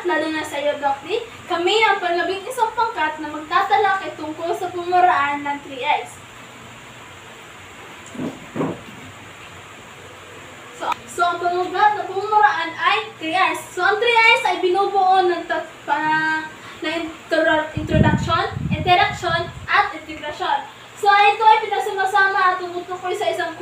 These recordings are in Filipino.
at lalo na sa iyo, Dokdi, kami ang panlabing isang pangkat na magtatalakay tungkol sa pamuraan ng 3Is. So ang panugat na pamuraan ay 3Is. So ang 3Is ay binubuo ng introduction, interaction, at integrasyon. So ito ay pinagsama-sama at tumutukoy sa isang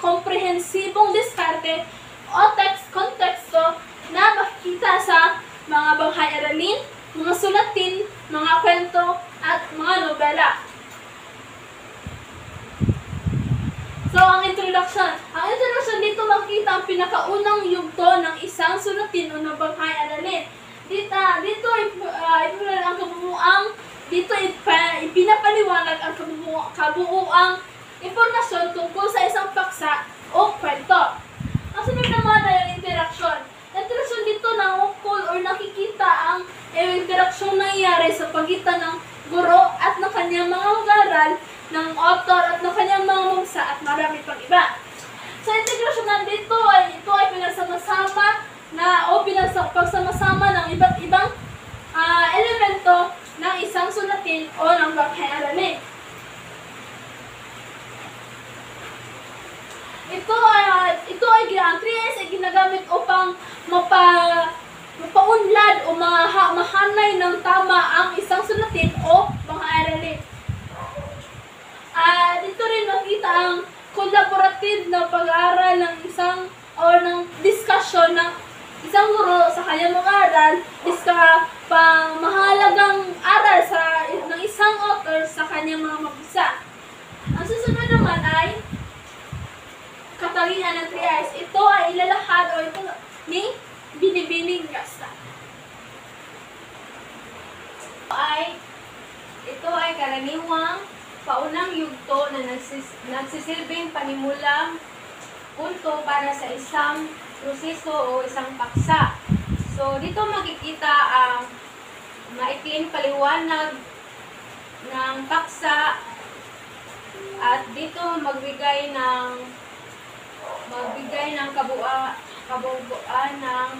komprehensibong diskarte o konteksto na makikita sa mga banghay-aralin, mga sulatin, mga kwento, at mga nobela. So, ang introduction. Ang introduction dito makikita ang pinakaunang yugto ng isang sulatin o ng banghay-aralin. Dito ipinapaliwanag ang kabuuang impormasyon tungkol sa isang paksa o kwento. Ang sunod naman ay ang interaction. Interaction dito nangukol or nakikita ang interaksyon nangyayari sa pagitan ng guro at ng kanyang mga mag-aaral, ng author at ng kanyang mga mangsa at marami pang iba. Sa integration nandito ay ito ay pinagsama-sama pagsama-sama ng iba't ibang elemento ng isang sulatin o ng banghay-aralin. Ang 3Is ay ginagamit upang mapaunlad o mahanay ng tama ang isang sulatin o banghay-aralin. Dito rin makita ang collaborative na pag-aaral ng ng discussion ng isang guro sa kanyang mga aral, pang mahalagang aral ng isang author sa kanyang mga mabasa. Ang susunod naman ay katangian ng 3Is. Ito ay ilalahad o ito ni Binibining Gasta. Ito ay karaniwang paunang yugto na nagsisilbing panimulang punto para sa isang proseso o isang paksa. So, dito makikita ang maikling paliwanag ng paksa at dito magbigay ng kabuuan ng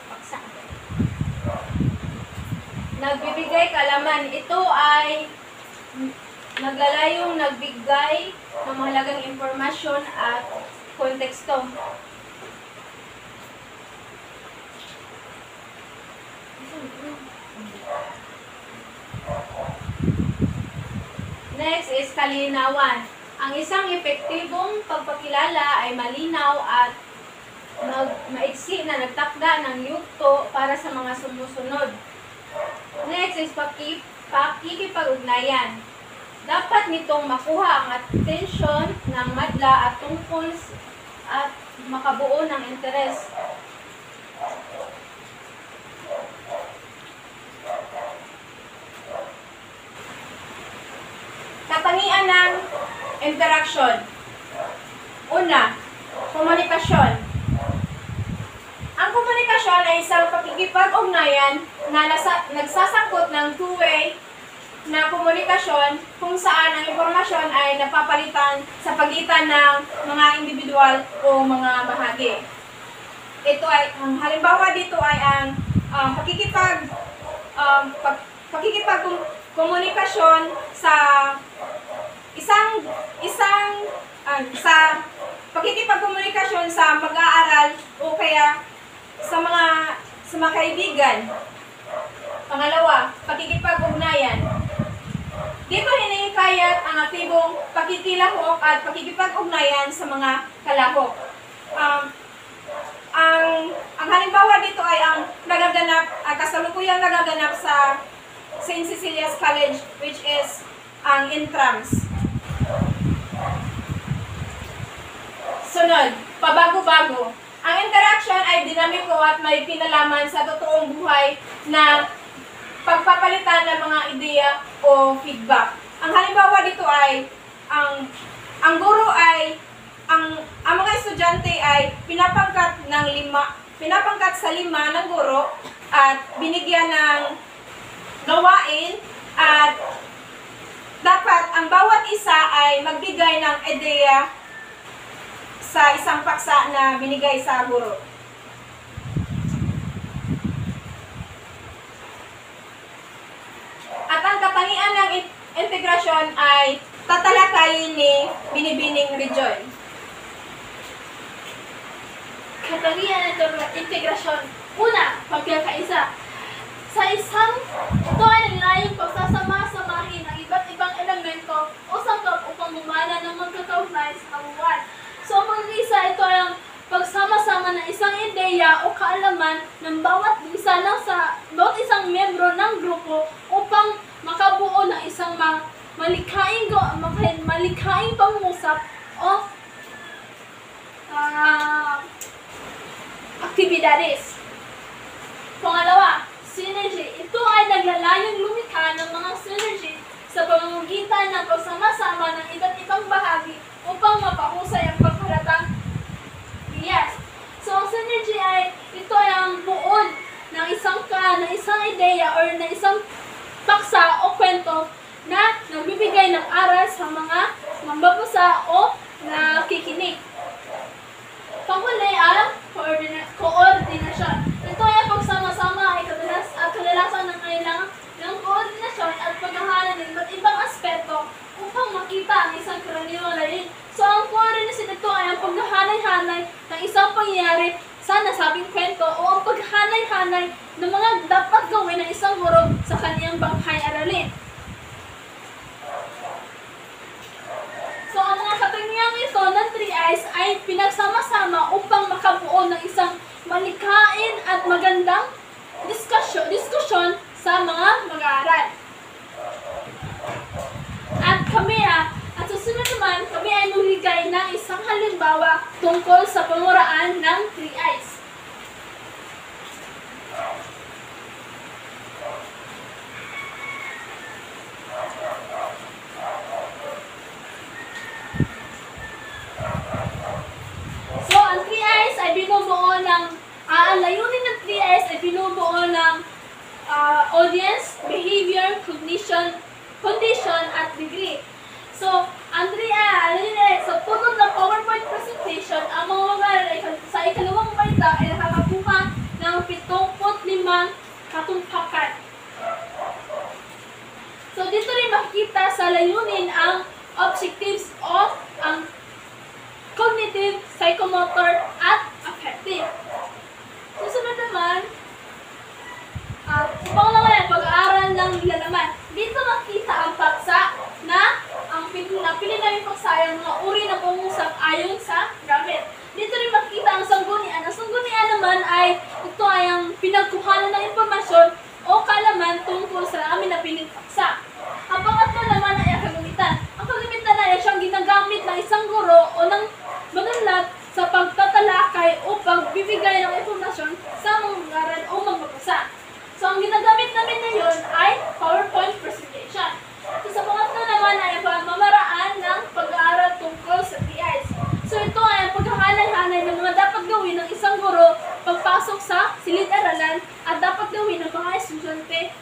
paksa. Nagbibigay kalaman. Ito ay naglalayong nagbigay ng mahalagang impormasyon at konteksto. Next is kalinawan. Ang isang epektibong pagpakilala ay malinaw at maiksi na nagtakda ng yugto para sa mga sumusunod. Next is pakikipag-ugnayan. Dapat nitong makuha ang atensyon ng madla at tungkol at makabuo ng interes. Katangian ng interaction. Una, komunikasyon. Ang komunikasyon ay isang pakikipag-ugnayan na nagsasangkot ng two-way na komunikasyon kung saan ang impormasyon ay napapalitan sa pagitan ng mga individual o mga bahagi. Ito ay, ang halimbawa dito ay ang pakikipag-komunikasyon sa pakikipag-komunikasyon sa mag-aaral o kaya sa mga kaibigan. Pangalawa, pakikipag-ugnayan. Dito hinihikayat ang aktibong pakikilahok at pakikipag-ugnayan sa mga kalahok. Ang halimbawa dito ay ang kasalukuyang nagaganap sa St. Cecilia's College, which is ang intrams. Sunod, pabago-bago. Ang interaction ay dinamiko at may kinalaman sa totoong buhay na pagpapalitan ng mga ideya o feedback. Ang halimbawa dito ay ang guro ay ang mga estudyante ay pinapangkat sa 5 ng guro at binigyan ng gawain at dapat ang bawat isa ay magbigay ng ideya sa isang paksa na binigay sa guro. katangian ng integrasyon ay tatalakayin ni Binibining Rejoy. Katangian ng integrasyon. Una, pagkakaisa. Sa isang, ito ay naglayong pagsasama-samahin ng iba't ibang elemento o sangkap upang gumana ng magkakaugnay sa kabuuan. So, ang pag-isa, ito ay ang pagsama-sama ng isang ideya o kaalaman ng bawat isang miyembro ng grupo upang makabuo ng isang malikhaing pangusap o aktibidades. Pangalawa, synergy. Ito ay naglalayong lumikha ng mga synergy sa pamamagitan ng pagsama-sama ng iba't ibang bahagi upang mapahusay ang pagharatang ideas. So, ang synergy ay, ito ay ang buod ng isang ideya or ng isang paksa o kwento na nagbibigay ng aral sa mga mambabasa o nakikinig. Panghuli ang koordinasyon. Ito ay pagsama-sama ay kadalasan ng kailangan ng koordinasyon at paghahanap ng iba't ibang aspeto upang makita ang isang karaniwang layunin. So, ang koordinasyon nito ay ang paghahanay-hanay ng isang pangyayari sa nasabing kwento o ang paghanay-hanay ng mga dapat gawin ng isang guro sa kaniyang banghay-aralin. So, ang mga katangiang ito ng 3Is ay pinagsama-sama upang makabuo ng isang malikhain at magandang diskusyon sa mga mag-aaral. At susunod naman, kami ay magbigay ng isang halimbawa tungkol sa pamuraan ng 3Is. So, ang 3Is ay binubuo ng, ang layunin ng 3Is ay binubuo ng audience, behavior, cognition, condition, at degree. So, ang 3Is, sa punot ng PowerPoint presentation, ang mga mag-aaral ay sa ikalawang baita ay nakakakuha ng 75 katumpakan. So, dito rin makikita sa layunin ang objectives o ang cognitive, psychomotor, at affective. Susunod naman, pangalawa, pag-aaral ng nilalaman. Dito makita ang paksa na napili namin paksa ay ang mga uri ng pangusap ayon sa gamit. Dito rin makita ang sanggunian. Ang sanggunian naman ay ito ay ang pinagkuhanan ng impormasyon o kaalaman tungkol sa amin na piling paksa. Ang pangatlo naman ay ang kagamitan. Ang kagamitan ay siyang ginagamit ng isang guro o ng manulat sa pagtatalakay o pagbibigay ng informasyon sa mga mag-aaral o magbabasa. So, ang ginagamit namin ngayon ay PowerPoint presentation. So, sa pangatlo naman ay ang pamamaraan ng pag-aaral tungkol sa 3Is. So, ito ay ang paghahanay-hanay ng mga dapat gawin ng isang guro pagpasok sa silid-aralan at dapat gawin ng mga estudyante.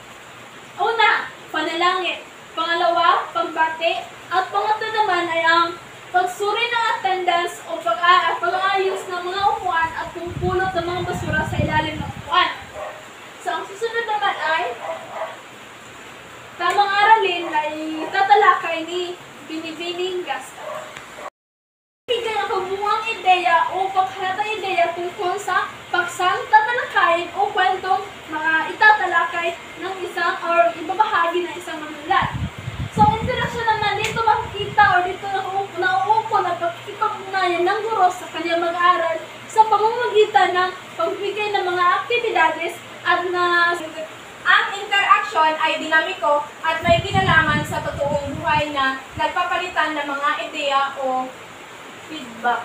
Una, panalangin. Pangalawa, pagbati. At pangatlo naman ay ang pagsuri ng attendance o pag-aayos ng mga upuan at pupulot ng mga basura sa ilalim ng upuan. So, ang susunod naman ay tamang aralin ay tatalakay ni Binibining Gasta. Bigay ang kabuuang ideya o paghalatang ideya tungkol sa paksang tatalakayin o kwentong mga itatalakay ng isang or ibabahagi ng isang manulat. So, ang interaksyon naman dito makikita o dito nauupo na pagkikipag-ugnayan ng guro sa kanyang mag-aaral sa pamamagitan ng pagbigay ng mga aktibidades at ang interaction ay dinamiko at may kinalaman sa totoong buhay na nagpapalitan ng mga ideya o feedback.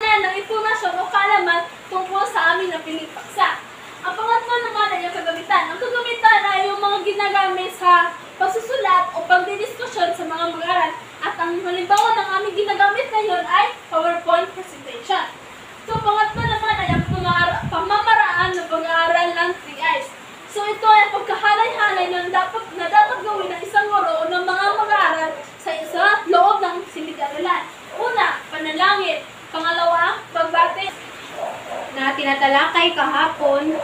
Ng impormasyon o kaalaman tungkol sa amin na piling paksa. Ang pangatlo naman ay yung kagamitan. Ang kagamitan ay yung mga ginagamit sa pagsusulat o pagdidiskusyon sa mga mag-aaral. At ang halimbawa ng aming ginagamit ngayon ay PowerPoint presentation. So, pangatlo naman ay ang pamamaraan ng pag-aaral ng 3Is. So, ito ay pagkahanay-hanay na dapat gawin ng isang guro o ng mga mag-aaral sa loob ng silid-aralan. Una, panalangin. Pangalawa, pagbati. Na tinatalakay kahapon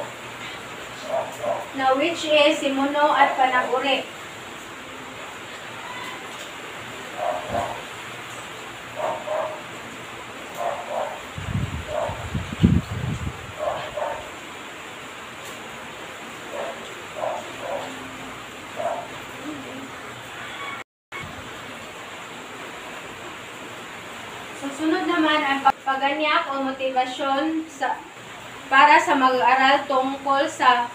na which is simuno at panaguri. Susunod naman ang pagganyak o motivasyon para sa mag-aaral tungkol sa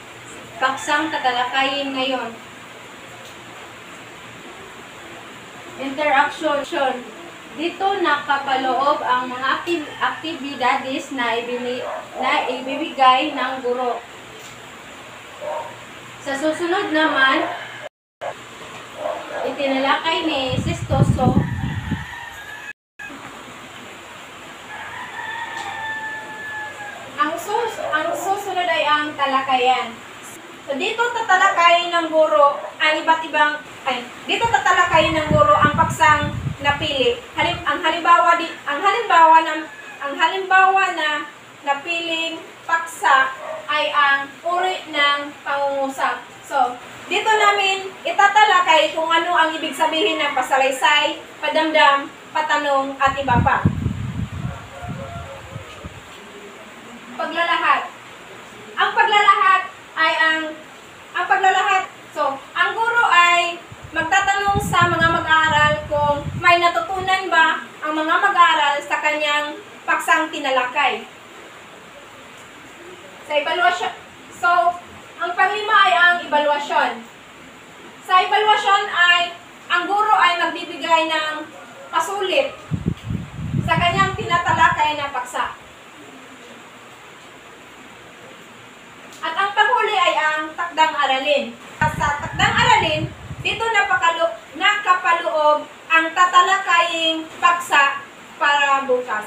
paksang tatalakayin ngayon. Interaction. Dito nakapaloob ang mga aktibidades na ibibigay ng guro. Sa susunod naman, itinalakay ni Sistoso ang susunod ay ang talakayan. So dito tatalakayin ng guro ang ang paksang napili. Ang halimbawa na napiling paksa ay ang uri ng pangungusap. So, dito namin itatalakay kung ano ang ibig sabihin ng pasalaysay, padamdam, patanong at iba pa. Paglalahad. Ang paglalahad. So, ang guro ay magtatanong sa mga mag-aaral kung may natutunan ba ang mga mag-aaral sa kanyang paksang tinalakay. Sa evaluasyon. So, ang panglima ay ang evaluasyon. Sa evaluasyon ay ang guro ay magbibigay ng pasulit sa kanyang tinatalakay na paksa. At ang panghuli ay ang takdang aralin. Sa takdang aralin, dito nakapaloob ang tatalakaying paksa para bukas.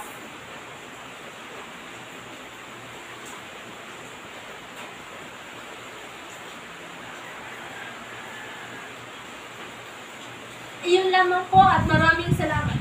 Iyon lamang po at maraming salamat.